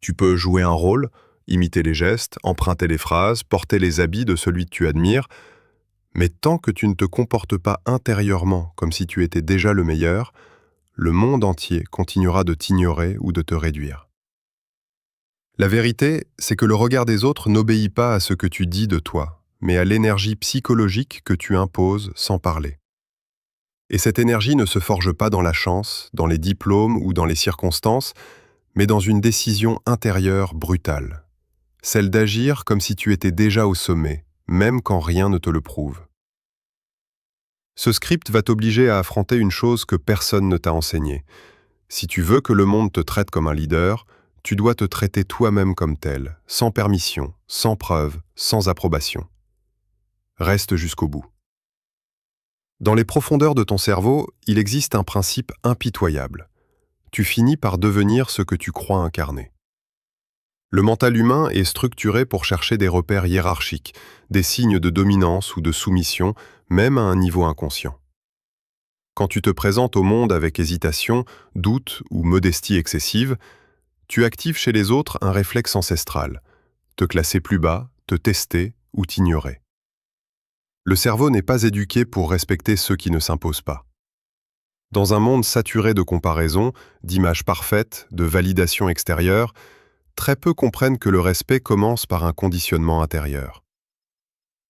Tu peux jouer un rôle, imiter les gestes, emprunter les phrases, porter les habits de celui que tu admires, mais tant que tu ne te comportes pas intérieurement comme si tu étais déjà le meilleur, le monde entier continuera de t'ignorer ou de te réduire. La vérité, c'est que le regard des autres n'obéit pas à ce que tu dis de toi, mais à l'énergie psychologique que tu imposes sans parler. Et cette énergie ne se forge pas dans la chance, dans les diplômes ou dans les circonstances, mais dans une décision intérieure brutale, celle d'agir comme si tu étais déjà au sommet, même quand rien ne te le prouve. Ce script va t'obliger à affronter une chose que personne ne t'a enseignée. Si tu veux que le monde te traite comme un leader, tu dois te traiter toi-même comme tel, sans permission, sans preuve, sans approbation. Reste jusqu'au bout. Dans les profondeurs de ton cerveau, il existe un principe impitoyable. Tu finis par devenir ce que tu crois incarner. Le mental humain est structuré pour chercher des repères hiérarchiques, des signes de dominance ou de soumission, même à un niveau inconscient. Quand tu te présentes au monde avec hésitation, doute ou modestie excessive, tu actives chez les autres un réflexe ancestral, te classer plus bas, te tester ou t'ignorer. Le cerveau n'est pas éduqué pour respecter ceux qui ne s'imposent pas. Dans un monde saturé de comparaisons, d'images parfaites, de validation extérieure, très peu comprennent que le respect commence par un conditionnement intérieur.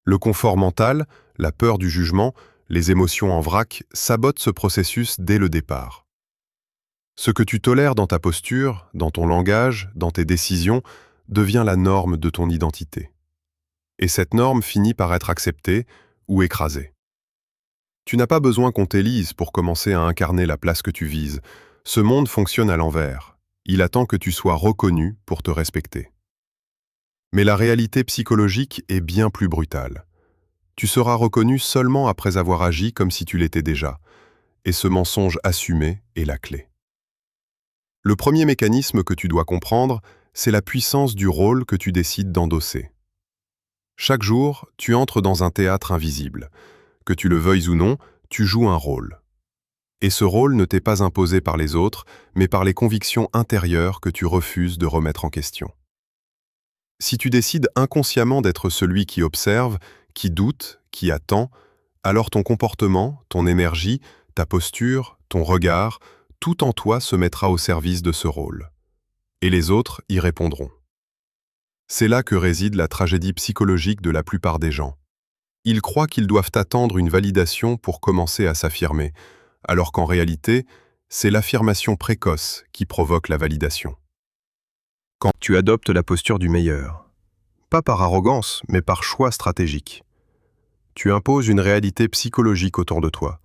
Le confort mental, la peur du jugement, les émotions en vrac sabotent ce processus dès le départ. Ce que tu tolères dans ta posture, dans ton langage, dans tes décisions, devient la norme de ton identité. Et cette norme finit par être acceptée ou écrasée. Tu n'as pas besoin qu'on t'élise pour commencer à incarner la place que tu vises. Ce monde fonctionne à l'envers. Il attend que tu sois reconnu pour te respecter. Mais la réalité psychologique est bien plus brutale. Tu seras reconnu seulement après avoir agi comme si tu l'étais déjà, et ce mensonge assumé est la clé. Le premier mécanisme que tu dois comprendre, c'est la puissance du rôle que tu décides d'endosser. Chaque jour, tu entres dans un théâtre invisible. Que tu le veuilles ou non, tu joues un rôle. Et ce rôle ne t'est pas imposé par les autres, mais par les convictions intérieures que tu refuses de remettre en question. Si tu décides inconsciemment d'être celui qui observe, qui doute, qui attend, alors ton comportement, ton énergie, ta posture, ton regard, tout en toi se mettra au service de ce rôle. Et les autres y répondront. C'est là que réside la tragédie psychologique de la plupart des gens. Ils croient qu'ils doivent attendre une validation pour commencer à s'affirmer, alors qu'en réalité, c'est l'affirmation précoce qui provoque la validation. Quand tu adoptes la posture du meilleur, pas par arrogance, mais par choix stratégique, tu imposes une réalité psychologique autour de toi.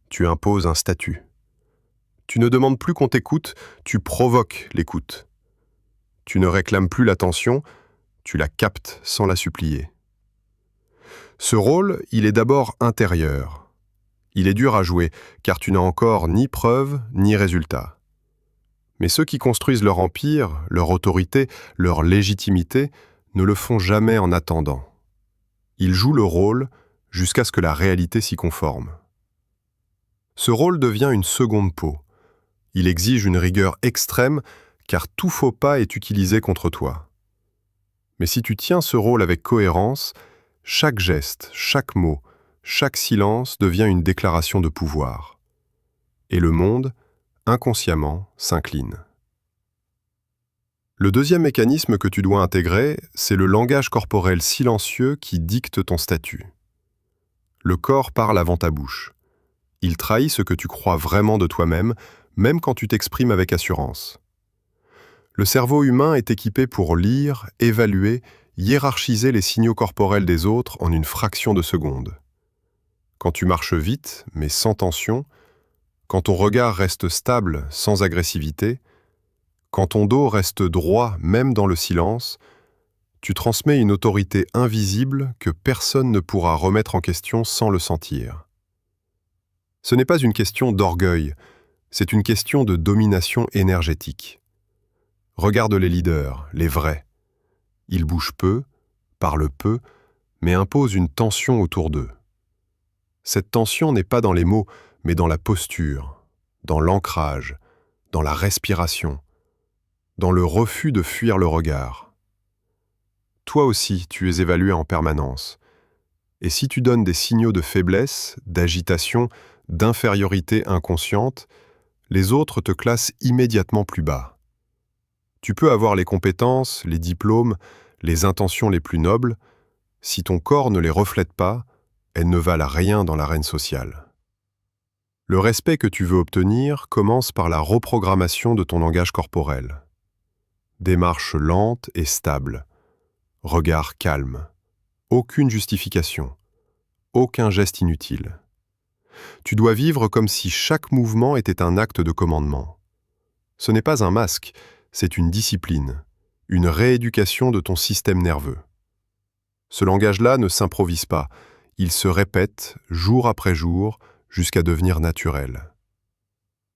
Tu imposes un statut. Tu ne demandes plus qu'on t'écoute, tu provoques l'écoute. Tu ne réclames plus l'attention, tu la captes sans la supplier. Ce rôle, il est d'abord intérieur. Il est dur à jouer, car tu n'as encore ni preuve ni résultat. Mais ceux qui construisent leur empire, leur autorité, leur légitimité, ne le font jamais en attendant. Ils jouent le rôle jusqu'à ce que la réalité s'y conforme. Ce rôle devient une seconde peau. Il exige une rigueur extrême, car tout faux pas est utilisé contre toi. Mais si tu tiens ce rôle avec cohérence, chaque geste, chaque mot, chaque silence devient une déclaration de pouvoir. Et le monde, inconsciemment, s'incline. Le deuxième mécanisme que tu dois intégrer, c'est le langage corporel silencieux qui dicte ton statut. Le corps parle avant ta bouche. Il trahit ce que tu crois vraiment de toi-même, même quand tu t'exprimes avec assurance. Le cerveau humain est équipé pour lire, évaluer, hiérarchiser les signaux corporels des autres en une fraction de seconde. Quand tu marches vite, mais sans tension, quand ton regard reste stable, sans agressivité, quand ton dos reste droit, même dans le silence, tu transmets une autorité invisible que personne ne pourra remettre en question sans le sentir. Ce n'est pas une question d'orgueil, c'est une question de domination énergétique. Regarde les leaders, les vrais. Ils bougent peu, parlent peu, mais imposent une tension autour d'eux. Cette tension n'est pas dans les mots, mais dans la posture, dans l'ancrage, dans la respiration. dans le refus de fuir le regard. Toi aussi, tu es évalué en permanence. Et si tu donnes des signaux de faiblesse, d'agitation, d'infériorité inconsciente, les autres te classent immédiatement plus bas. Tu peux avoir les compétences, les diplômes, les intentions les plus nobles. Si ton corps ne les reflète pas, elles ne valent rien dans l'arène sociale. Le respect que tu veux obtenir commence par la reprogrammation de ton langage corporel. Démarche lente et stable. Regard calme. Aucune justification. Aucun geste inutile. Tu dois vivre comme si chaque mouvement était un acte de commandement. Ce n'est pas un masque, c'est une discipline, une rééducation de ton système nerveux. Ce langage-là ne s'improvise pas, il se répète jour après jour jusqu'à devenir naturel.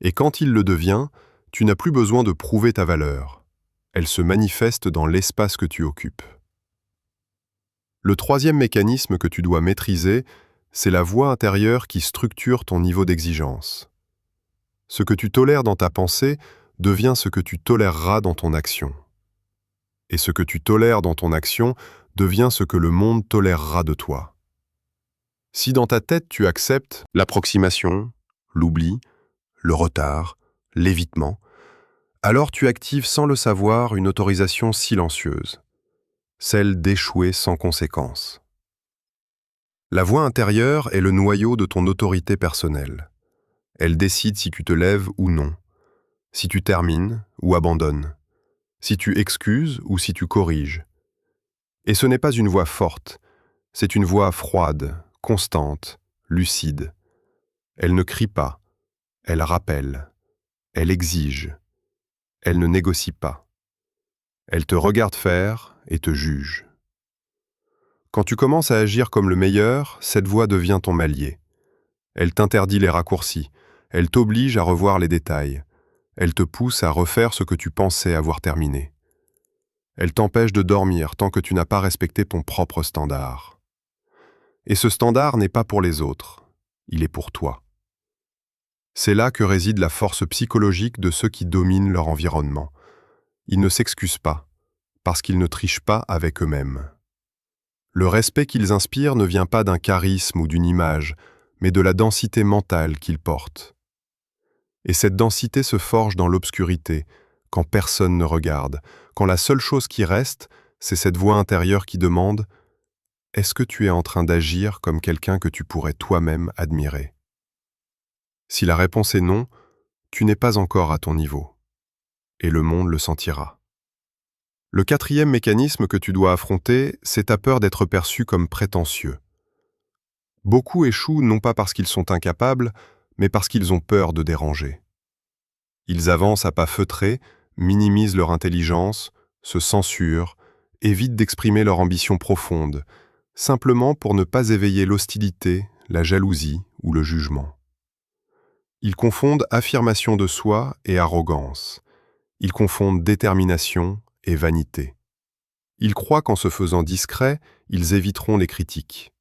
Et quand il le devient, tu n'as plus besoin de prouver ta valeur. Elle se manifeste dans l'espace que tu occupes. Le troisième mécanisme que tu dois maîtriser, c'est la voix intérieure qui structure ton niveau d'exigence. Ce que tu tolères dans ta pensée devient ce que tu toléreras dans ton action. Et ce que tu tolères dans ton action devient ce que le monde tolérera de toi. Si dans ta tête tu acceptes l'approximation, l'oubli, le retard, l'évitement, alors tu actives sans le savoir une autorisation silencieuse, celle d'échouer sans conséquence. La voix intérieure est le noyau de ton autorité personnelle. Elle décide si tu te lèves ou non, si tu termines ou abandonnes, si tu excuses ou si tu corriges. Et ce n'est pas une voix forte, c'est une voix froide, constante, lucide. Elle ne crie pas, elle rappelle, elle exige, elle ne négocie pas. Elle te regarde faire et te juge. Quand tu commences à agir comme le meilleur, cette voix devient ton allié. Elle t'interdit les raccourcis, elle t'oblige à revoir les détails, elle te pousse à refaire ce que tu pensais avoir terminé. Elle t'empêche de dormir tant que tu n'as pas respecté ton propre standard. Et ce standard n'est pas pour les autres, il est pour toi. C'est là que réside la force psychologique de ceux qui dominent leur environnement. Ils ne s'excusent pas, parce qu'ils ne trichent pas avec eux-mêmes. Le respect qu'ils inspirent ne vient pas d'un charisme ou d'une image, mais de la densité mentale qu'ils portent. Et cette densité se forge dans l'obscurité, quand personne ne regarde, quand la seule chose qui reste, c'est cette voix intérieure qui demande « Est-ce que tu es en train d'agir comme quelqu'un que tu pourrais toi-même admirer ?» Si la réponse est non, tu n'es pas encore à ton niveau, et le monde le sentira. Le quatrième mécanisme que tu dois affronter, c'est ta peur d'être perçu comme prétentieux. Beaucoup échouent non pas parce qu'ils sont incapables, mais parce qu'ils ont peur de déranger. Ils avancent à pas feutrés, minimisent leur intelligence, se censurent, évitent d'exprimer leur ambition profonde, simplement pour ne pas éveiller l'hostilité, la jalousie ou le jugement. Ils confondent affirmation de soi et arrogance. Ils confondent détermination et vanité. Ils croient qu'en se faisant discrets, ils éviteront les critiques.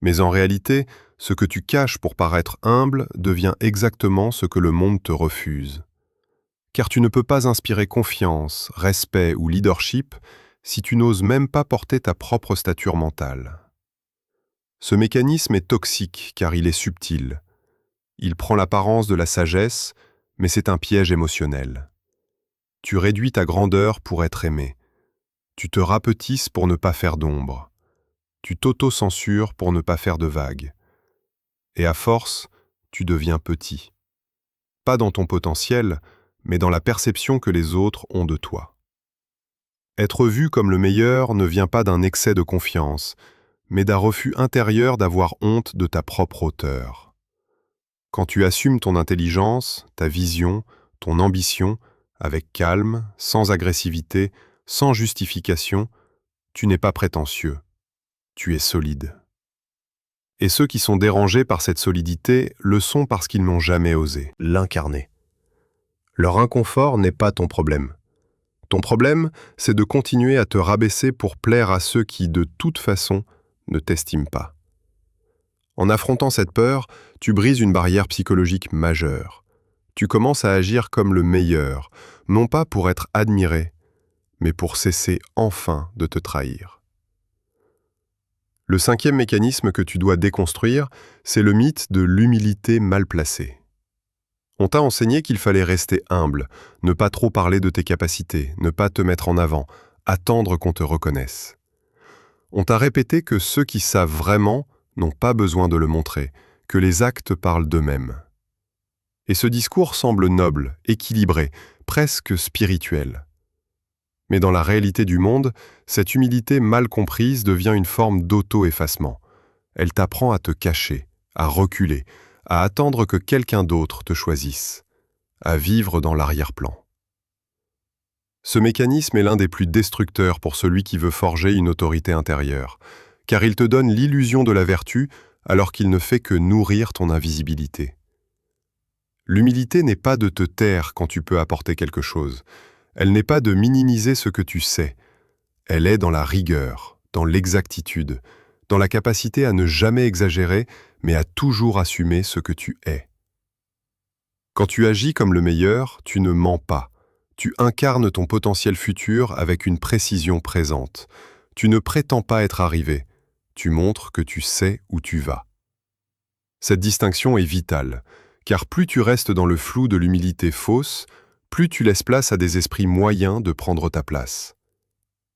Mais en réalité, ce que tu caches pour paraître humble devient exactement ce que le monde te refuse. Car tu ne peux pas inspirer confiance, respect ou leadership si tu n'oses même pas porter ta propre stature mentale. Ce mécanisme est toxique car il est subtil. Il prend l'apparence de la sagesse, mais c'est un piège émotionnel. Tu réduis ta grandeur pour être aimé. Tu te rapetisses pour ne pas faire d'ombre. Tu t'auto-censures pour ne pas faire de vagues. Et à force, tu deviens petit. Pas dans ton potentiel, mais dans la perception que les autres ont de toi. Être vu comme le meilleur ne vient pas d'un excès de confiance, mais d'un refus intérieur d'avoir honte de ta propre hauteur. Quand tu assumes ton intelligence, ta vision, ton ambition, avec calme, sans agressivité, sans justification, tu n'es pas prétentieux, tu es solide. Et ceux qui sont dérangés par cette solidité le sont parce qu'ils n'ont jamais osé l'incarner. Leur inconfort n'est pas ton problème. Ton problème, c'est de continuer à te rabaisser pour plaire à ceux qui, de toute façon, ne t'estiment pas. En affrontant cette peur, tu brises une barrière psychologique majeure. Tu commences à agir comme le meilleur, non pas pour être admiré, mais pour cesser enfin de te trahir. Le cinquième mécanisme que tu dois déconstruire, c'est le mythe de l'humilité mal placée. On t'a enseigné qu'il fallait rester humble, ne pas trop parler de tes capacités, ne pas te mettre en avant, attendre qu'on te reconnaisse. On t'a répété que ceux qui savent vraiment n'ont pas besoin de le montrer, que les actes parlent d'eux-mêmes. Et ce discours semble noble, équilibré, presque spirituel. Mais dans la réalité du monde, cette humilité mal comprise devient une forme d'auto-effacement. Elle t'apprend à te cacher, à reculer, à attendre que quelqu'un d'autre te choisisse, à vivre dans l'arrière-plan. Ce mécanisme est l'un des plus destructeurs pour celui qui veut forger une autorité intérieure, car il te donne l'illusion de la vertu alors qu'il ne fait que nourrir ton invisibilité. L'humilité n'est pas de te taire quand tu peux apporter quelque chose. Elle n'est pas de minimiser ce que tu sais. Elle est dans la rigueur, dans l'exactitude, dans la capacité à ne jamais exagérer, mais à toujours assumer ce que tu es. Quand tu agis comme le meilleur, tu ne mens pas. Tu incarnes ton potentiel futur avec une précision présente. Tu ne prétends pas être arrivé. Tu montres que tu sais où tu vas. Cette distinction est vitale, car plus tu restes dans le flou de l'humilité fausse, plus tu laisses place à des esprits moyens de prendre ta place.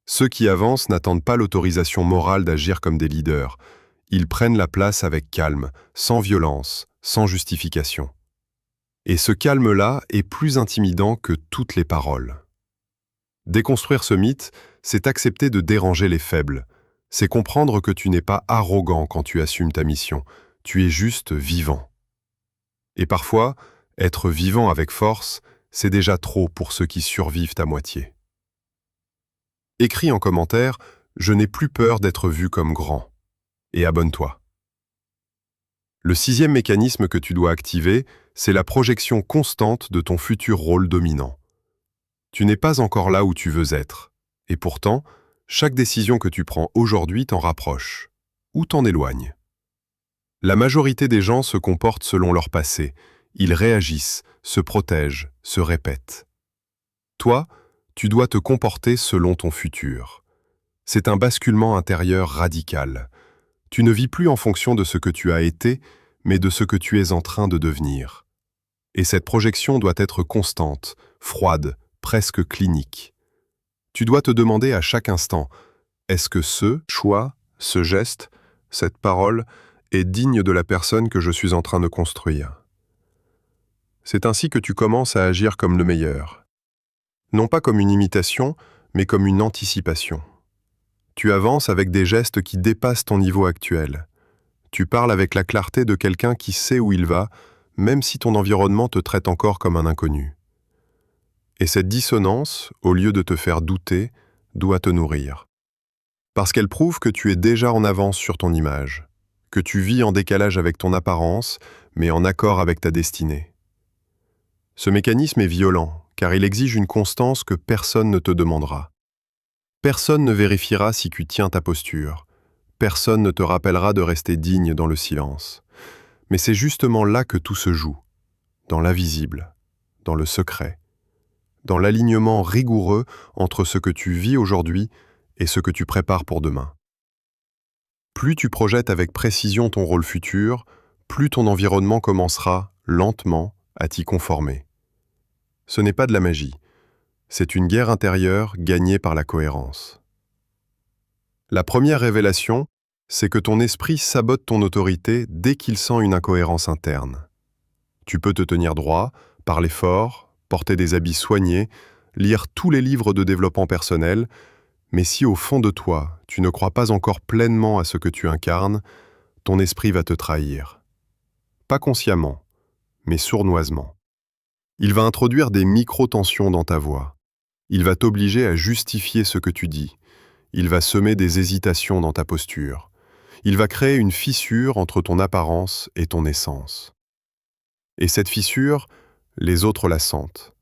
Ceux qui avancent n'attendent pas l'autorisation morale d'agir comme des leaders. Ils prennent la place avec calme, sans violence, sans justification. Et ce calme-là est plus intimidant que toutes les paroles. Déconstruire ce mythe, c'est accepter de déranger les faibles. C'est comprendre que tu n'es pas arrogant quand tu assumes ta mission. Tu es juste vivant. Et parfois, être vivant avec force, c'est déjà trop pour ceux qui survivent à moitié. Écris en commentaire « Je n'ai plus peur d'être vu comme grand » et abonne-toi. Le sixième mécanisme que tu dois activer, c'est la projection constante de ton futur rôle dominant. Tu n'es pas encore là où tu veux être, et pourtant, chaque décision que tu prends aujourd'hui t'en rapproche ou t'en éloigne. La majorité des gens se comportent selon leur passé. Ils réagissent, se protègent, se répètent. Toi, tu dois te comporter selon ton futur. C'est un basculement intérieur radical. Tu ne vis plus en fonction de ce que tu as été, mais de ce que tu es en train de devenir. Et cette projection doit être constante, froide, presque clinique. Tu dois te demander à chaque instant, est-ce que ce choix, ce geste, cette parole est digne de la personne que je suis en train de construire? C'est ainsi que tu commences à agir comme le meilleur. Non pas comme une imitation, mais comme une anticipation. Tu avances avec des gestes qui dépassent ton niveau actuel. Tu parles avec la clarté de quelqu'un qui sait où il va, même si ton environnement te traite encore comme un inconnu. Et cette dissonance, au lieu de te faire douter, doit te nourrir. Parce qu'elle prouve que tu es déjà en avance sur ton image, que tu vis en décalage avec ton apparence, mais en accord avec ta destinée. Ce mécanisme est violent, car il exige une constance que personne ne te demandera. Personne ne vérifiera si tu tiens ta posture. Personne ne te rappellera de rester digne dans le silence. Mais c'est justement là que tout se joue, dans l'invisible, dans le secret, dans l'alignement rigoureux entre ce que tu vis aujourd'hui et ce que tu prépares pour demain. Plus tu projettes avec précision ton rôle futur, plus ton environnement commencera, lentement, à t'y conformer. Ce n'est pas de la magie, c'est une guerre intérieure gagnée par la cohérence. La première révélation, c'est que ton esprit sabote ton autorité dès qu'il sent une incohérence interne. Tu peux te tenir droit, parler fort, porter des habits soignés, lire tous les livres de développement personnel, mais si au fond de toi, tu ne crois pas encore pleinement à ce que tu incarnes, ton esprit va te trahir. Pas consciemment, mais sournoisement. Il va introduire des micro-tensions dans ta voix. Il va t'obliger à justifier ce que tu dis. Il va semer des hésitations dans ta posture. Il va créer une fissure entre ton apparence et ton essence. Et cette fissure, les autres la sentent.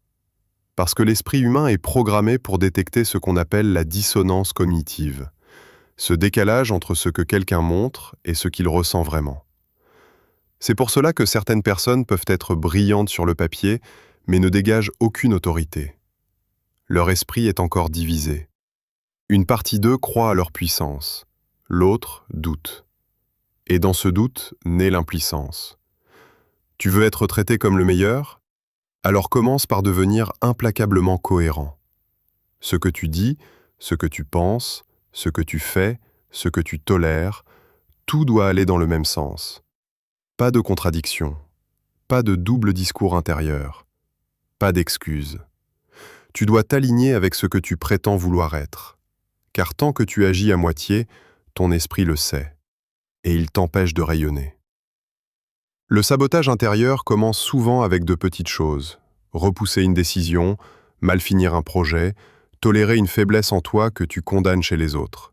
Parce que l'esprit humain est programmé pour détecter ce qu'on appelle la dissonance cognitive, ce décalage entre ce que quelqu'un montre et ce qu'il ressent vraiment. C'est pour cela que certaines personnes peuvent être brillantes sur le papier, mais ne dégagent aucune autorité. Leur esprit est encore divisé. Une partie d'eux croit à leur puissance, l'autre doute. Et dans ce doute naît l'impuissance. Tu veux être traité comme le meilleur? Alors commence par devenir implacablement cohérent. Ce que tu dis, ce que tu penses, ce que tu fais, ce que tu tolères, tout doit aller dans le même sens. Pas de contradiction, pas de double discours intérieur, pas d'excuses. Tu dois t'aligner avec ce que tu prétends vouloir être, car tant que tu agis à moitié, ton esprit le sait, et il t'empêche de rayonner. Le sabotage intérieur commence souvent avec de petites choses. Repousser une décision, mal finir un projet, tolérer une faiblesse en toi que tu condamnes chez les autres.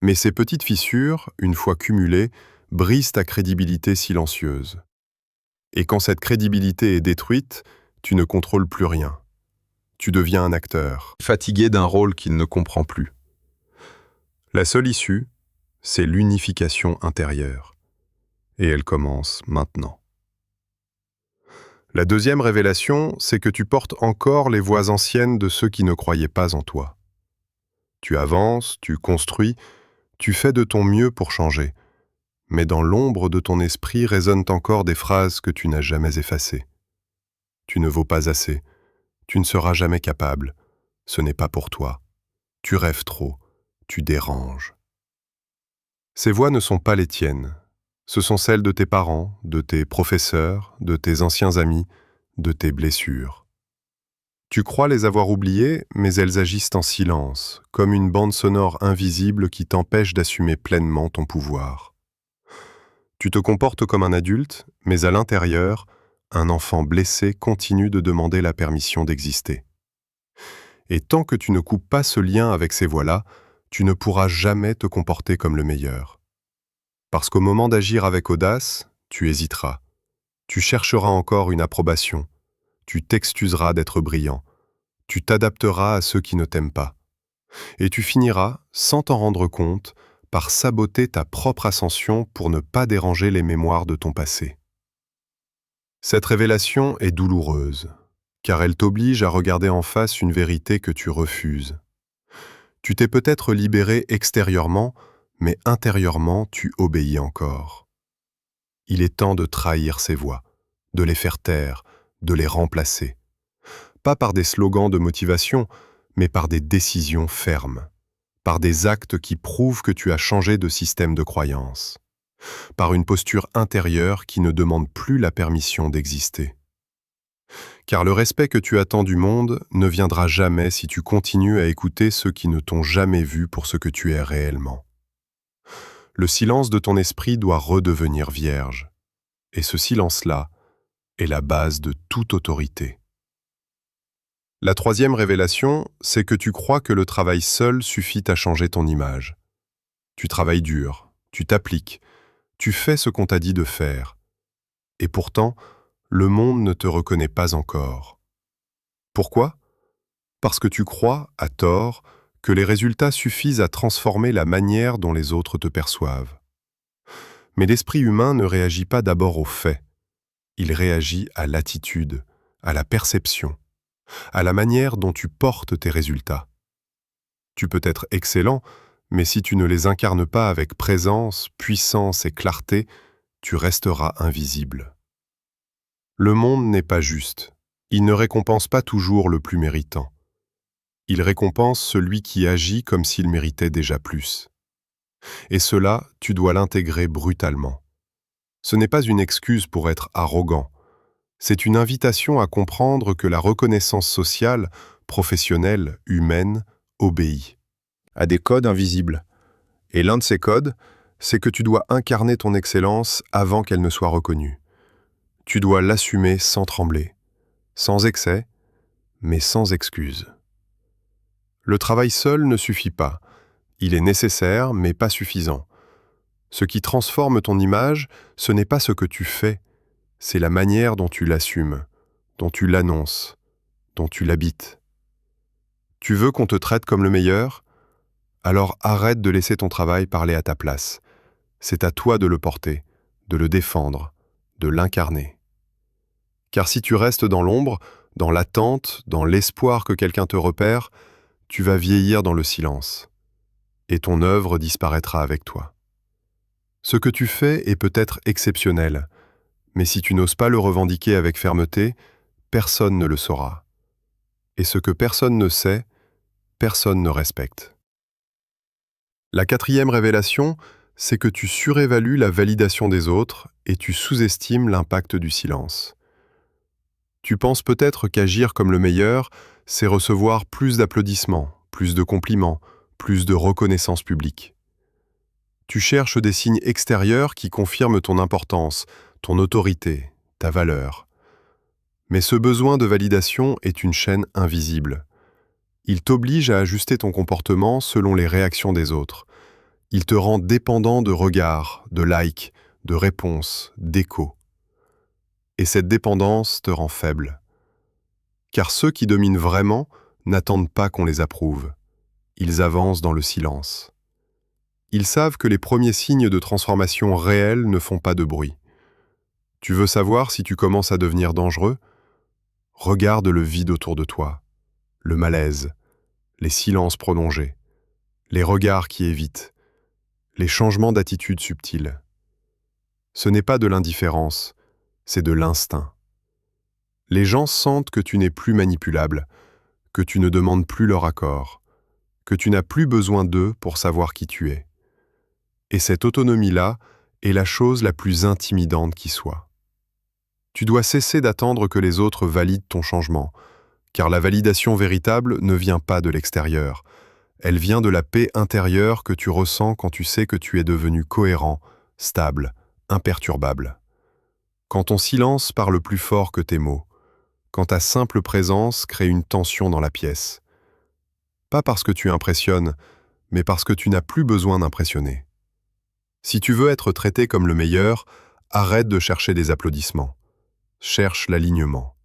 Mais ces petites fissures, une fois cumulées, brisent ta crédibilité silencieuse. Et quand cette crédibilité est détruite, tu ne contrôles plus rien. Tu deviens un acteur, fatigué d'un rôle qu'il ne comprend plus. La seule issue, c'est l'unification intérieure. Et elle commence maintenant. La deuxième révélation, c'est que tu portes encore les voix anciennes de ceux qui ne croyaient pas en toi. Tu avances, tu construis, tu fais de ton mieux pour changer. Mais dans l'ombre de ton esprit résonnent encore des phrases que tu n'as jamais effacées. Tu ne vaux pas assez, tu ne seras jamais capable, ce n'est pas pour toi. Tu rêves trop, tu déranges. Ces voix ne sont pas les tiennes. Ce sont celles de tes parents, de tes professeurs, de tes anciens amis, de tes blessures. Tu crois les avoir oubliées, mais elles agissent en silence, comme une bande sonore invisible qui t'empêche d'assumer pleinement ton pouvoir. Tu te comportes comme un adulte, mais à l'intérieur, un enfant blessé continue de demander la permission d'exister. Et tant que tu ne coupes pas ce lien avec ces voix-là, tu ne pourras jamais te comporter comme le meilleur. Parce qu'au moment d'agir avec audace, tu hésiteras. Tu chercheras encore une approbation. Tu t'excuseras d'être brillant. Tu t'adapteras à ceux qui ne t'aiment pas. Et tu finiras, sans t'en rendre compte, par saboter ta propre ascension pour ne pas déranger les mémoires de ton passé. Cette révélation est douloureuse, car elle t'oblige à regarder en face une vérité que tu refuses. Tu t'es peut-être libéré extérieurement, mais intérieurement, tu obéis encore. Il est temps de trahir ces voix, de les faire taire, de les remplacer. Pas par des slogans de motivation, mais par des décisions fermes, par des actes qui prouvent que tu as changé de système de croyance, par une posture intérieure qui ne demande plus la permission d'exister. Car le respect que tu attends du monde ne viendra jamais si tu continues à écouter ceux qui ne t'ont jamais vu pour ce que tu es réellement. Le silence de ton esprit doit redevenir vierge. Et ce silence-là est la base de toute autorité. La troisième révélation, c'est que tu crois que le travail seul suffit à changer ton image. Tu travailles dur, tu t'appliques, tu fais ce qu'on t'a dit de faire. Et pourtant, le monde ne te reconnaît pas encore. Pourquoi? Parce que tu crois, à tort, que les résultats suffisent à transformer la manière dont les autres te perçoivent. Mais l'esprit humain ne réagit pas d'abord aux faits. Il réagit à l'attitude, à la perception, à la manière dont tu portes tes résultats. Tu peux être excellent, mais si tu ne les incarnes pas avec présence, puissance et clarté, tu resteras invisible. Le monde n'est pas juste. Il ne récompense pas toujours le plus méritant. Il récompense celui qui agit comme s'il méritait déjà plus. Et cela, tu dois l'intégrer brutalement. Ce n'est pas une excuse pour être arrogant. C'est une invitation à comprendre que la reconnaissance sociale, professionnelle, humaine, obéit à des codes invisibles. Et l'un de ces codes, c'est que tu dois incarner ton excellence avant qu'elle ne soit reconnue. Tu dois l'assumer sans trembler, sans excès, mais sans excuse. Le travail seul ne suffit pas. Il est nécessaire, mais pas suffisant. Ce qui transforme ton image, ce n'est pas ce que tu fais, c'est la manière dont tu l'assumes, dont tu l'annonces, dont tu l'habites. Tu veux qu'on te traite comme le meilleur? Alors arrête de laisser ton travail parler à ta place. C'est à toi de le porter, de le défendre, de l'incarner. Car si tu restes dans l'ombre, dans l'attente, dans l'espoir que quelqu'un te repère, tu vas vieillir dans le silence, et ton œuvre disparaîtra avec toi. Ce que tu fais est peut-être exceptionnel, mais si tu n'oses pas le revendiquer avec fermeté, personne ne le saura. Et ce que personne ne sait, personne ne respecte. La quatrième révélation, c'est que tu surévalues la validation des autres et tu sous-estimes l'impact du silence. Tu penses peut-être qu'agir comme le meilleur, c'est recevoir plus d'applaudissements, plus de compliments, plus de reconnaissance publique. Tu cherches des signes extérieurs qui confirment ton importance, ton autorité, ta valeur. Mais ce besoin de validation est une chaîne invisible. Il t'oblige à ajuster ton comportement selon les réactions des autres. Il te rend dépendant de regards, de likes, de réponses, d'échos. Et cette dépendance te rend faible. Car ceux qui dominent vraiment n'attendent pas qu'on les approuve. Ils avancent dans le silence. Ils savent que les premiers signes de transformation réelle ne font pas de bruit. Tu veux savoir si tu commences à devenir dangereux? Regarde le vide autour de toi, le malaise, les silences prolongés, les regards qui évitent, les changements d'attitude subtils. Ce n'est pas de l'indifférence, c'est de l'instinct. Les gens sentent que tu n'es plus manipulable, que tu ne demandes plus leur accord, que tu n'as plus besoin d'eux pour savoir qui tu es. Et cette autonomie-là est la chose la plus intimidante qui soit. Tu dois cesser d'attendre que les autres valident ton changement, car la validation véritable ne vient pas de l'extérieur. Elle vient de la paix intérieure que tu ressens quand tu sais que tu es devenu cohérent, stable, imperturbable. Quand ton silence parle plus fort que tes mots, quand ta simple présence crée une tension dans la pièce. Pas parce que tu impressionnes, mais parce que tu n'as plus besoin d'impressionner. Si tu veux être traité comme le meilleur, arrête de chercher des applaudissements. Cherche l'alignement.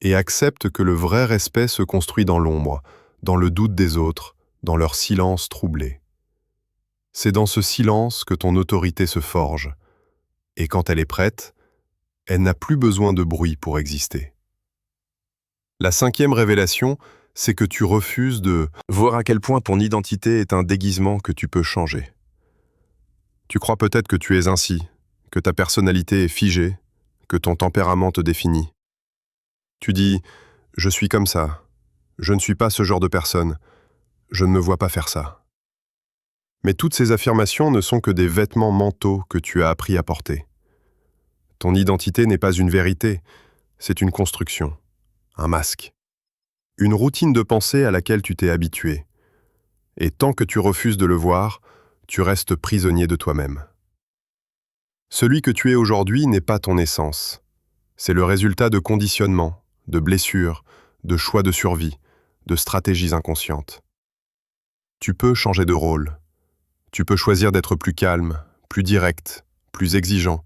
Et accepte que le vrai respect se construit dans l'ombre, dans le doute des autres, dans leur silence troublé. C'est dans ce silence que ton autorité se forge. Et quand elle est prête, elle n'a plus besoin de bruit pour exister. La cinquième révélation, c'est que tu refuses de voir à quel point ton identité est un déguisement que tu peux changer. Tu crois peut-être que tu es ainsi, que ta personnalité est figée, que ton tempérament te définit. Tu dis « je suis comme ça, je ne suis pas ce genre de personne, je ne me vois pas faire ça ». Mais toutes ces affirmations ne sont que des vêtements mentaux que tu as appris à porter. Ton identité n'est pas une vérité, c'est une construction, un masque. Une routine de pensée à laquelle tu t'es habitué. Et tant que tu refuses de le voir, tu restes prisonnier de toi-même. Celui que tu es aujourd'hui n'est pas ton essence. C'est le résultat de conditionnements, de blessures, de choix de survie, de stratégies inconscientes. Tu peux changer de rôle. Tu peux choisir d'être plus calme, plus direct, plus exigeant,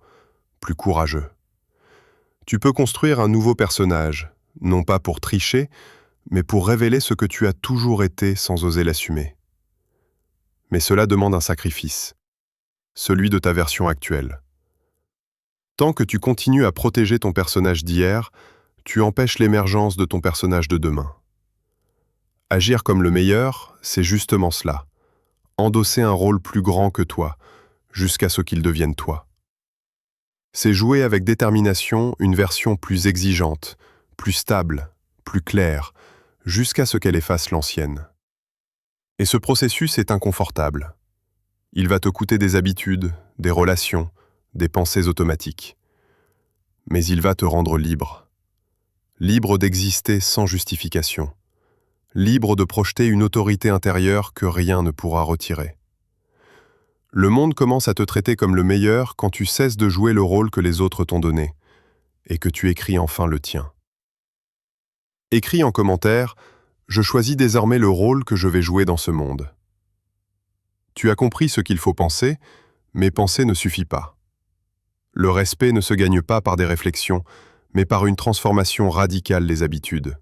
plus courageux. Tu peux construire un nouveau personnage, non pas pour tricher, mais pour révéler ce que tu as toujours été sans oser l'assumer. Mais cela demande un sacrifice, celui de ta version actuelle. Tant que tu continues à protéger ton personnage d'hier, tu empêches l'émergence de ton personnage de demain. Agir comme le meilleur, c'est justement cela. Endosser un rôle plus grand que toi, jusqu'à ce qu'il devienne toi. C'est jouer avec détermination une version plus exigeante, plus stable, plus claire, jusqu'à ce qu'elle efface l'ancienne. Et ce processus est inconfortable. Il va te coûter des habitudes, des relations, des pensées automatiques. Mais il va te rendre libre. Libre d'exister sans justification. Libre de projeter une autorité intérieure que rien ne pourra retirer. Le monde commence à te traiter comme le meilleur quand tu cesses de jouer le rôle que les autres t'ont donné et que tu écris enfin le tien. Écris en commentaire « Je choisis désormais le rôle que je vais jouer dans ce monde ». Tu as compris ce qu'il faut penser, mais penser ne suffit pas. Le respect ne se gagne pas par des réflexions, mais par une transformation radicale des habitudes.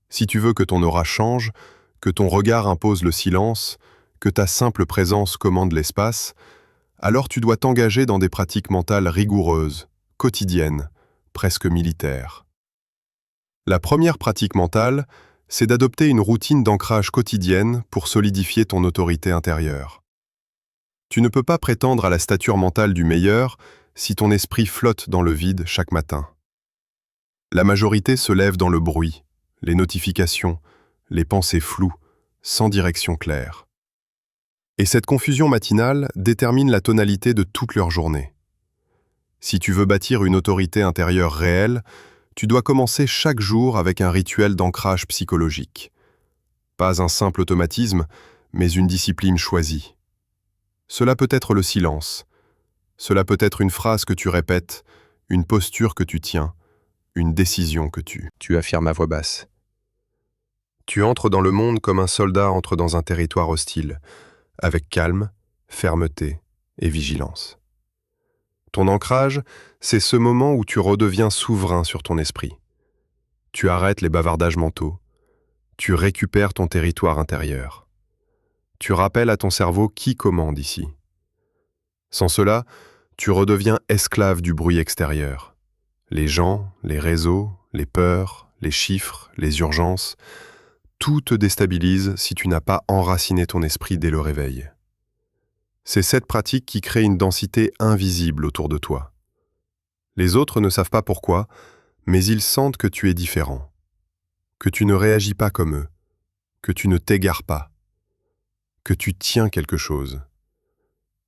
Si tu veux que ton aura change, que ton regard impose le silence, que ta simple présence commande l'espace, alors tu dois t'engager dans des pratiques mentales rigoureuses, quotidienne, presque militaire. La première pratique mentale, c'est d'adopter une routine d'ancrage quotidienne pour solidifier ton autorité intérieure. Tu ne peux pas prétendre à la stature mentale du meilleur si ton esprit flotte dans le vide chaque matin. La majorité se lève dans le bruit, les notifications, les pensées floues, sans direction claire. Et cette confusion matinale détermine la tonalité de toute leur journée. Si tu veux bâtir une autorité intérieure réelle, tu dois commencer chaque jour avec un rituel d'ancrage psychologique. Pas un simple automatisme, mais une discipline choisie. Cela peut être le silence. Cela peut être une phrase que tu répètes, une posture que tu tiens, une décision que tu affirmes à voix basse. Tu entres dans le monde comme un soldat entre dans un territoire hostile, avec calme, fermeté et vigilance. Ton ancrage, c'est ce moment où tu redeviens souverain sur ton esprit. Tu arrêtes les bavardages mentaux. Tu récupères ton territoire intérieur. Tu rappelles à ton cerveau qui commande ici. Sans cela, tu redeviens esclave du bruit extérieur. Les gens, les réseaux, les peurs, les chiffres, les urgences, tout te déstabilise si tu n'as pas enraciné ton esprit dès le réveil. C'est cette pratique qui crée une densité invisible autour de toi. Les autres ne savent pas pourquoi, mais ils sentent que tu es différent, que tu ne réagis pas comme eux, que tu ne t'égares pas, que tu tiens quelque chose.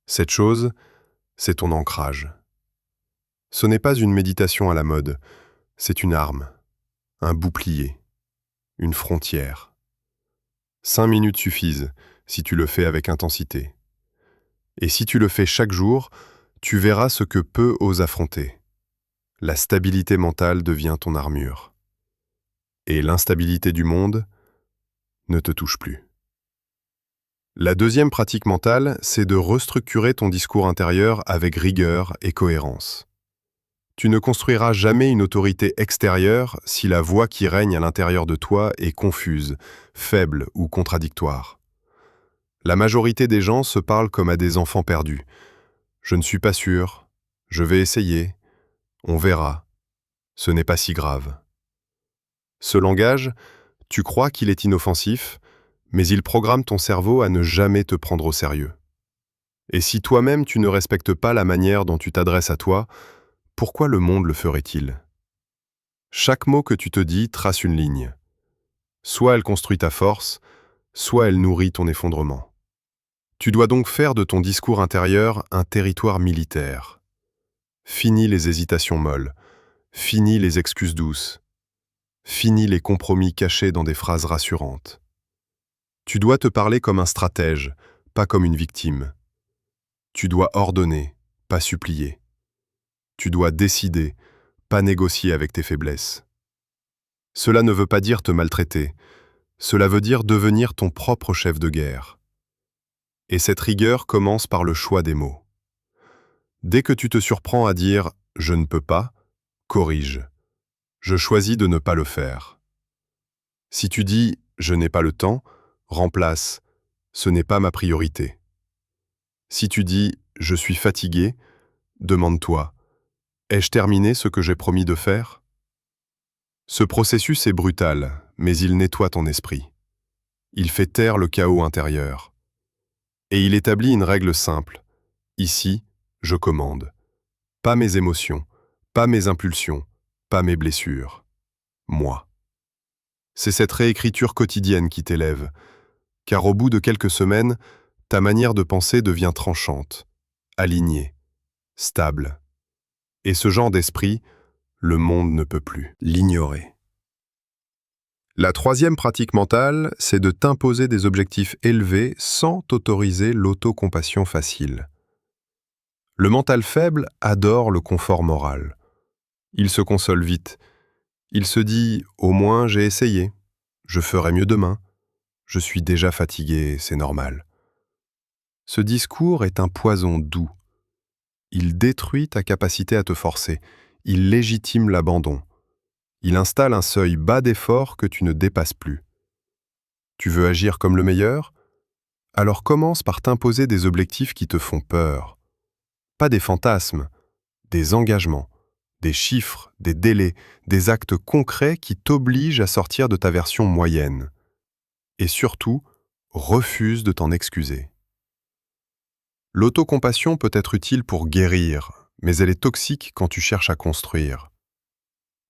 Cette chose, c'est ton ancrage. Ce n'est pas une méditation à la mode, c'est une arme, un bouclier, une frontière. 5 minutes suffisent si tu le fais avec intensité. Et si tu le fais chaque jour, tu verras ce que peu osent affronter. La stabilité mentale devient ton armure. Et l'instabilité du monde ne te touche plus. La deuxième pratique mentale, c'est de restructurer ton discours intérieur avec rigueur et cohérence. Tu ne construiras jamais une autorité extérieure si la voix qui règne à l'intérieur de toi est confuse, faible ou contradictoire. La majorité des gens se parlent comme à des enfants perdus. Je ne suis pas sûr, je vais essayer, on verra, ce n'est pas si grave. Ce langage, tu crois qu'il est inoffensif, mais il programme ton cerveau à ne jamais te prendre au sérieux. Et si toi-même tu ne respectes pas la manière dont tu t'adresses à toi, pourquoi le monde le ferait-il? Chaque mot que tu te dis trace une ligne. Soit elle construit ta force, soit elle nourrit ton effondrement. Tu dois donc faire de ton discours intérieur un territoire militaire. Fini les hésitations molles, fini les excuses douces, fini les compromis cachés dans des phrases rassurantes. Tu dois te parler comme un stratège, pas comme une victime. Tu dois ordonner, pas supplier. Tu dois décider, pas négocier avec tes faiblesses. Cela ne veut pas dire te maltraiter, cela veut dire devenir ton propre chef de guerre. Et cette rigueur commence par le choix des mots. Dès que tu te surprends à dire « je ne peux pas », corrige. Je choisis de ne pas le faire. Si tu dis « je n'ai pas le temps », remplace « ce n'est pas ma priorité ». Si tu dis « je suis fatigué », demande-toi « ai-je terminé ce que j'ai promis de faire ?» Ce processus est brutal, mais il nettoie ton esprit. Il fait taire le chaos intérieur. Et il établit une règle simple. Ici, je commande. Pas mes émotions, pas mes impulsions, pas mes blessures. Moi. C'est cette réécriture quotidienne qui t'élève, car au bout de quelques semaines, ta manière de penser devient tranchante, alignée, stable. Et ce genre d'esprit, le monde ne peut plus l'ignorer. La troisième pratique mentale, c'est de t'imposer des objectifs élevés sans t'autoriser l'autocompassion facile. Le mental faible adore le confort moral. Il se console vite. Il se dit « au moins j'ai essayé, je ferai mieux demain, je suis déjà fatigué, c'est normal ». Ce discours est un poison doux. Il détruit ta capacité à te forcer, il légitime l'abandon. Il installe un seuil bas d'effort que tu ne dépasses plus. Tu veux agir comme le meilleur? Alors commence par t'imposer des objectifs qui te font peur. Pas des fantasmes, des engagements, des chiffres, des délais, des actes concrets qui t'obligent à sortir de ta version moyenne. Et surtout, refuse de t'en excuser. L'autocompassion peut être utile pour guérir, mais elle est toxique quand tu cherches à construire.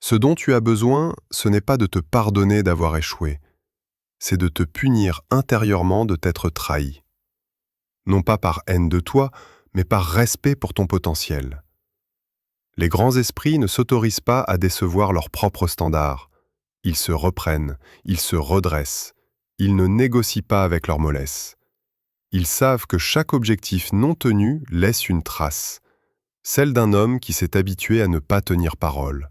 Ce dont tu as besoin, ce n'est pas de te pardonner d'avoir échoué, c'est de te punir intérieurement de t'être trahi. Non pas par haine de toi, mais par respect pour ton potentiel. Les grands esprits ne s'autorisent pas à décevoir leurs propres standards. Ils se reprennent, ils se redressent, ils ne négocient pas avec leur mollesse. Ils savent que chaque objectif non tenu laisse une trace, celle d'un homme qui s'est habitué à ne pas tenir parole.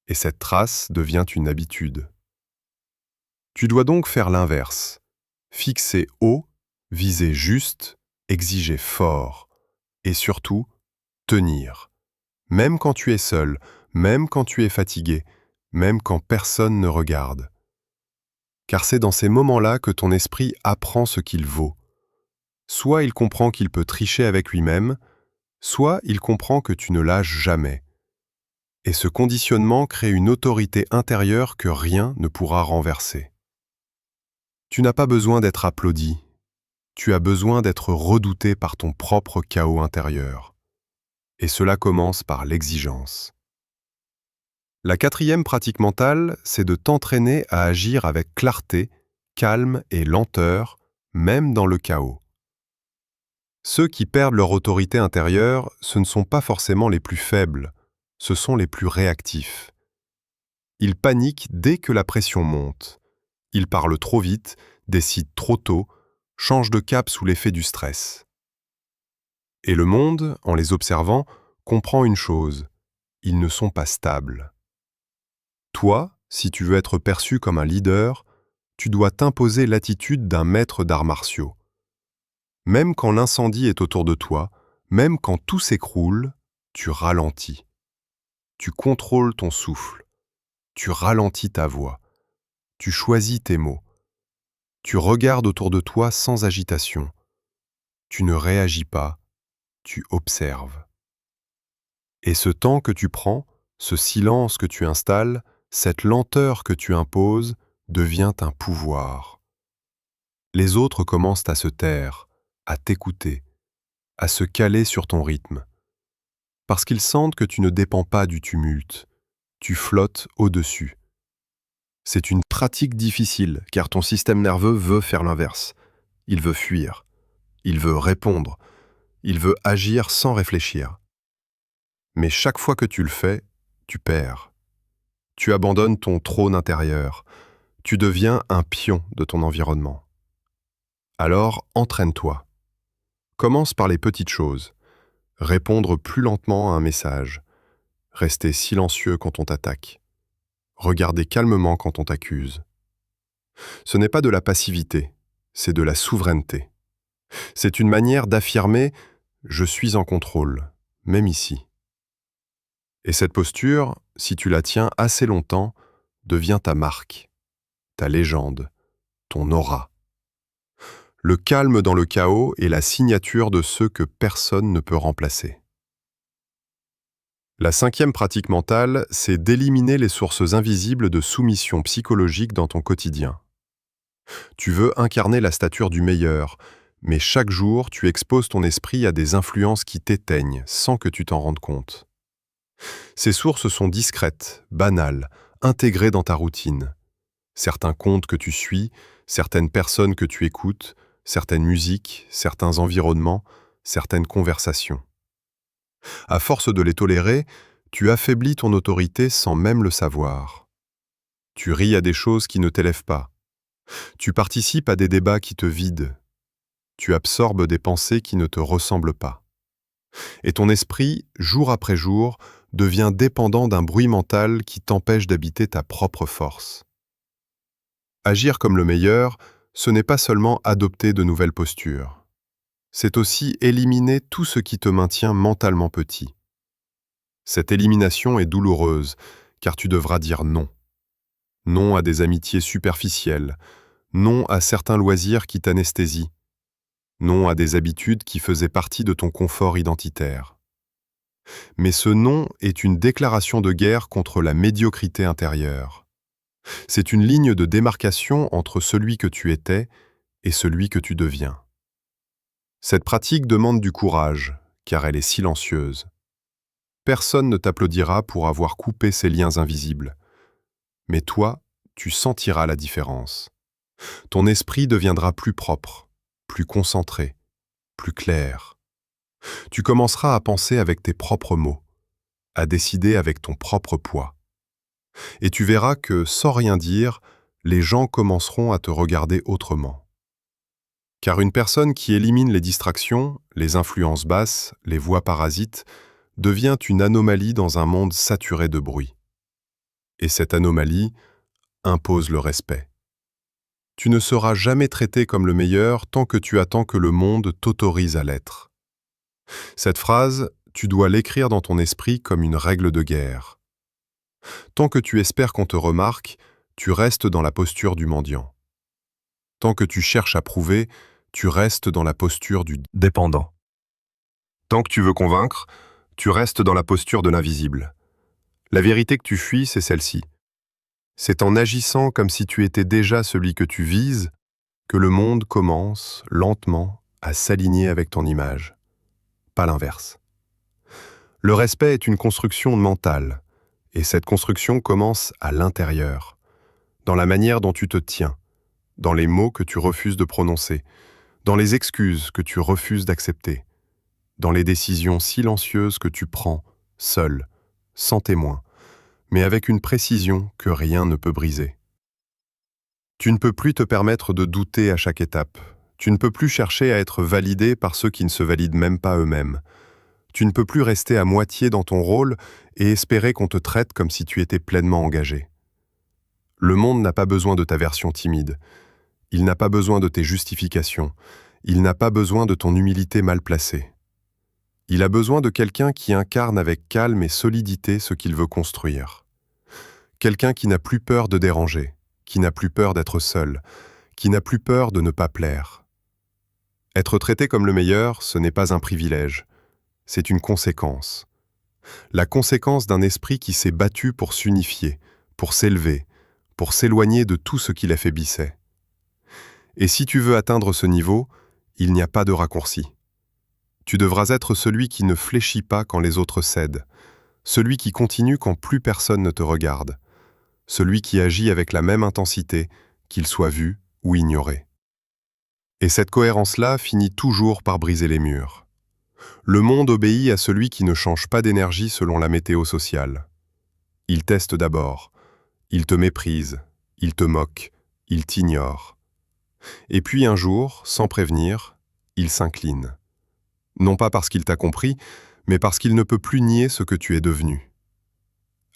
Et cette trace devient une habitude. Tu dois donc faire l'inverse. Fixer haut, viser juste, exiger fort. Et surtout, tenir. Même quand tu es seul, même quand tu es fatigué, même quand personne ne regarde. Car c'est dans ces moments-là que ton esprit apprend ce qu'il vaut. Soit il comprend qu'il peut tricher avec lui-même, soit il comprend que tu ne lâches jamais. Et ce conditionnement crée une autorité intérieure que rien ne pourra renverser. Tu n'as pas besoin d'être applaudi, tu as besoin d'être redouté par ton propre chaos intérieur. Et cela commence par l'exigence. La quatrième pratique mentale, c'est de t'entraîner à agir avec clarté, calme et lenteur, même dans le chaos. Ceux qui perdent leur autorité intérieure, ce ne sont pas forcément les plus faibles, ce sont les plus réactifs. Ils paniquent dès que la pression monte. Ils parlent trop vite, décident trop tôt, changent de cap sous l'effet du stress. Et le monde, en les observant, comprend une chose, ils ne sont pas stables. Toi, si tu veux être perçu comme un leader, tu dois t'imposer l'attitude d'un maître d'arts martiaux. Même quand l'incendie est autour de toi, même quand tout s'écroule, tu ralentis. Tu contrôles ton souffle. Tu ralentis ta voix. Tu choisis tes mots. Tu regardes autour de toi sans agitation. Tu ne réagis pas, tu observes. Et ce temps que tu prends, ce silence que tu installes, cette lenteur que tu imposes, devient un pouvoir. Les autres commencent à se taire, à t'écouter, à se caler sur ton rythme. Parce qu'ils sentent que tu ne dépends pas du tumulte, tu flottes au-dessus. C'est une pratique difficile, car ton système nerveux veut faire l'inverse. Il veut fuir, il veut répondre, il veut agir sans réfléchir. Mais chaque fois que tu le fais, tu perds. Tu abandonnes ton trône intérieur, tu deviens un pion de ton environnement. Alors, entraîne-toi. Commence par les petites choses. Répondre plus lentement à un message. Rester silencieux quand on t'attaque. Regarder calmement quand on t'accuse. Ce n'est pas de la passivité, c'est de la souveraineté. C'est une manière d'affirmer « je suis en contrôle, même ici ». Et cette posture, si tu la tiens assez longtemps, devient ta marque, ta légende, ton aura. Le calme dans le chaos est la signature de ceux que personne ne peut remplacer. La cinquième pratique mentale, c'est d'éliminer les sources invisibles de soumission psychologique dans ton quotidien. Tu veux incarner la stature du meilleur, mais chaque jour, tu exposes ton esprit à des influences qui t'éteignent sans que tu t'en rendes compte. Ces sources sont discrètes, banales, intégrées dans ta routine. Certains comptes que tu suis, certaines personnes que tu écoutes, certaines musiques, certains environnements, certaines conversations. À force de les tolérer, tu affaiblis ton autorité sans même le savoir. Tu ris à des choses qui ne t'élèvent pas. Tu participes à des débats qui te vident. Tu absorbes des pensées qui ne te ressemblent pas. Et ton esprit, jour après jour, devient dépendant d'un bruit mental qui t'empêche d'habiter ta propre force. Agir comme le meilleur, ce n'est pas seulement adopter de nouvelles postures. C'est aussi éliminer tout ce qui te maintient mentalement petit. Cette élimination est douloureuse, car tu devras dire non. Non à des amitiés superficielles, non à certains loisirs qui t'anesthésient, non à des habitudes qui faisaient partie de ton confort identitaire. Mais ce non est une déclaration de guerre contre la médiocrité intérieure. C'est une ligne de démarcation entre celui que tu étais et celui que tu deviens. Cette pratique demande du courage, car elle est silencieuse. Personne ne t'applaudira pour avoir coupé ces liens invisibles. Mais toi, tu sentiras la différence. Ton esprit deviendra plus propre, plus concentré, plus clair. Tu commenceras à penser avec tes propres mots, à décider avec ton propre poids. Et tu verras que, sans rien dire, les gens commenceront à te regarder autrement. Car une personne qui élimine les distractions, les influences basses, les voix parasites, devient une anomalie dans un monde saturé de bruit. Et cette anomalie impose le respect. Tu ne seras jamais traité comme le meilleur tant que tu attends que le monde t'autorise à l'être. Cette phrase, tu dois l'écrire dans ton esprit comme une règle de guerre. Tant que tu espères qu'on te remarque, tu restes dans la posture du mendiant. Tant que tu cherches à prouver, tu restes dans la posture du dépendant. Tant que tu veux convaincre, tu restes dans la posture de l'invisible. La vérité que tu fuis, c'est celle-ci. C'est en agissant comme si tu étais déjà celui que tu vises que le monde commence, lentement, à s'aligner avec ton image. Pas l'inverse. Le respect est une construction mentale, et cette construction commence à l'intérieur, dans la manière dont tu te tiens, dans les mots que tu refuses de prononcer, dans les excuses que tu refuses d'accepter, dans les décisions silencieuses que tu prends, seul, sans témoin, mais avec une précision que rien ne peut briser. Tu ne peux plus te permettre de douter à chaque étape. Tu ne peux plus chercher à être validé par ceux qui ne se valident même pas eux-mêmes. Tu ne peux plus rester à moitié dans ton rôle et espérer qu'on te traite comme si tu étais pleinement engagé. Le monde n'a pas besoin de ta version timide. Il n'a pas besoin de tes justifications. Il n'a pas besoin de ton humilité mal placée. Il a besoin de quelqu'un qui incarne avec calme et solidité ce qu'il veut construire. Quelqu'un qui n'a plus peur de déranger, qui n'a plus peur d'être seul, qui n'a plus peur de ne pas plaire. Être traité comme le meilleur, ce n'est pas un privilège, c'est une conséquence. La conséquence d'un esprit qui s'est battu pour s'unifier, pour s'élever, pour s'éloigner de tout ce qui l'affaiblissait. Et si tu veux atteindre ce niveau, il n'y a pas de raccourci. Tu devras être celui qui ne fléchit pas quand les autres cèdent, celui qui continue quand plus personne ne te regarde, celui qui agit avec la même intensité, qu'il soit vu ou ignoré. Et cette cohérence-là finit toujours par briser les murs. Le monde obéit à celui qui ne change pas d'énergie selon la météo sociale. Il teste d'abord, il te méprise, il te moque, il t'ignore. Et puis un jour, sans prévenir, il s'incline. Non pas parce qu'il t'a compris, mais parce qu'il ne peut plus nier ce que tu es devenu.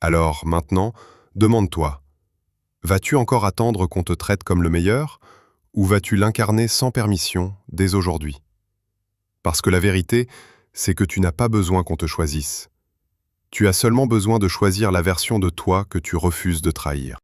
Alors, maintenant, demande-toi, vas-tu encore attendre qu'on te traite comme le meilleur, ou vas-tu l'incarner sans permission dès aujourd'hui? Parce que la vérité, c'est que tu n'as pas besoin qu'on te choisisse. Tu as seulement besoin de choisir la version de toi que tu refuses de trahir.